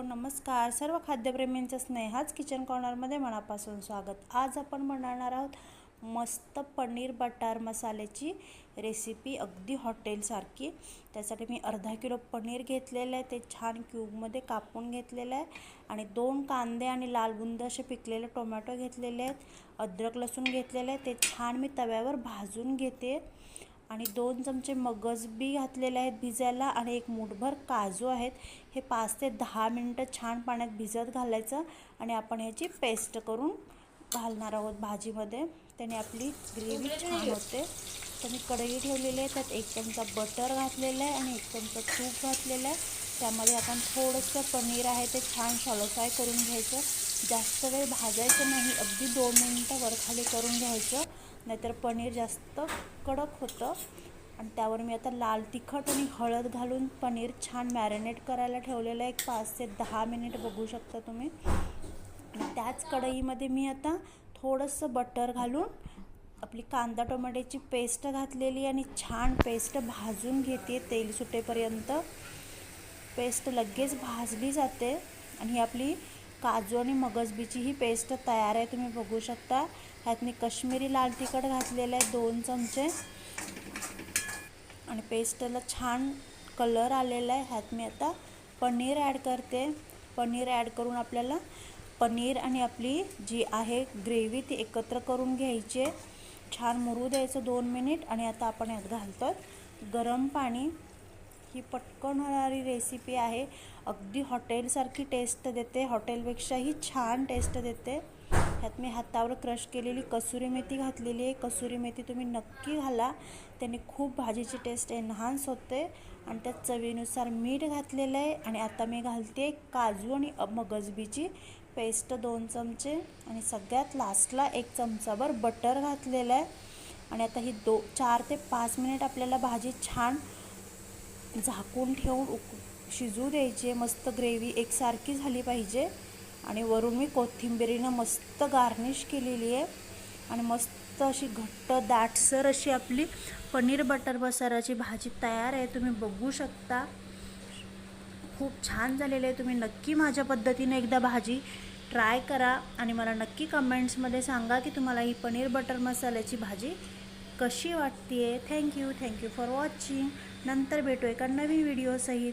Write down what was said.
नमस्कार सर्व खाद्यप्रेमींचं स्नेहाच किचन कॉर्नरमध्ये मनापासून स्वागत। आज आपण बनवणार आहोत मस्त पनीर बटर मसाल्याची रेसिपी, अगदी हॉटेलसारखी। त्यासाठी मी अर्धा किलो पनीर घेतलेलं आहे, ते छान क्यूबमध्ये कापून घेतलेलं आहे आणि 2 कांदे आणि लाल बुंद असे पिकलेले टोमॅटो घेतलेले आहेत, अद्रक लसूण घेतलेले आहे, ते छान मी तव्यावर भाजून घेते आणि 2 चमचे मगज बी घातलेले आहेत भिजायला आणि एक मूठभर काजू आहेत। हे 5 ते 10 मिनिटं छान पाण्यात भिजत घालायचं आणि आपण याची पेस्ट करून घालणार आहोत भाजीमध्ये, त्याने आपली ग्रेव्ही छान होते। तर मी कढई ठेवलेली आहे, त्यात 1 चमचा बटर घातलेला आहे आणि 1 चमचा तूप घातलेलं आहे। त्यामध्ये आपण थोडंसं पनीर आहे ते छान शॅलो फ्राय करून घ्यायचं। जास्त वेळ भाजायचं नाही, अगदी 2 मिनिटं वरखाली करून घ्यायचं, नाहीतर पनीर जास्त कडक होतं। आणि त्यावर मी आता लाल तिखट आणि हळद घालून पनीर छान मॅरिनेट करायला ठेवलेलं आहे, 5 ते 10 मिनिट बघू शकता तुम्ही। आणि त्याच कढईमध्ये मी आता थोडंसं बटर घालून आपली कांदा टोमॅटोची पेस्ट घातलेली आणि छान पेस्ट भाजून घेते तेल सुटेपर्यंत। पेस्ट लगेच भाजली जाते आणि ही आपली काजू आणि मगजबीची ही पेस्ट तयार आहे, तुम्ही बघू शकता। ह्यात मी काश्मीरी लाल तिखट घातलेलं आहे 2 चमचे आणि पेस्टला छान कलर आलेला आहे। ह्यात मी आता पनीर ॲड करते। पनीर ॲड करून आपल्याला पनीर आणि आपली जी आहे ग्रेव्ही ती एकत्र करून घ्यायची आहे, छान मुरू द्यायचं 2 मिनिट। आणि आता आपण यात घालतो गरम पाणी। ही पटकन होणारी रेसिपी आहे, अगदी हॉटेलसारखी टेस्ट देते, हॉटेलपेक्षाही छान टेस्ट देते। ह्यात मी हातावर क्रश केलेली कसुरी मेथी घातलेली आहे, कसुरी मेथी तुम्ही नक्की घाला, त्याने खूप भाजीची टेस्ट एनहान्स होते। आणि त्यात चवीनुसार मीठ घातलेलं आहे आणि आता मी घालते काजू आणि मगजबीची पेस्ट 2 चमचे आणि सगळ्यात लास्टला 1 चमचाभर बटर घातलेलं आहे। आणि आता ही 4 ते 5 मिनिट आपल्याला भाजी छान झाकून ठेवून शिजू द्यायची। मस्त ग्रेव्ही एकसारखी झाली पाहिजे आणि वरून मी कोथिंबीरीनं मस्त गार्निश केलेली आहे आणि मस्त अशी घट्ट दाटसर अशी आपली पनीर बटर मसाल्याची भाजी तयार आहे, तुम्ही बघू शकता। खूप छान झालेलं आहे। तुम्ही नक्की माझ्या पद्धतीने एकदा भाजी ट्राय करा आणि मला नक्की कमेंट्समध्ये सांगा की तुम्हाला ही पनीर बटर मसाल्याची भाजी कशी वाटते। Thank you for watching. नंतर भेटू एका नवीन व्हिडिओ सहित।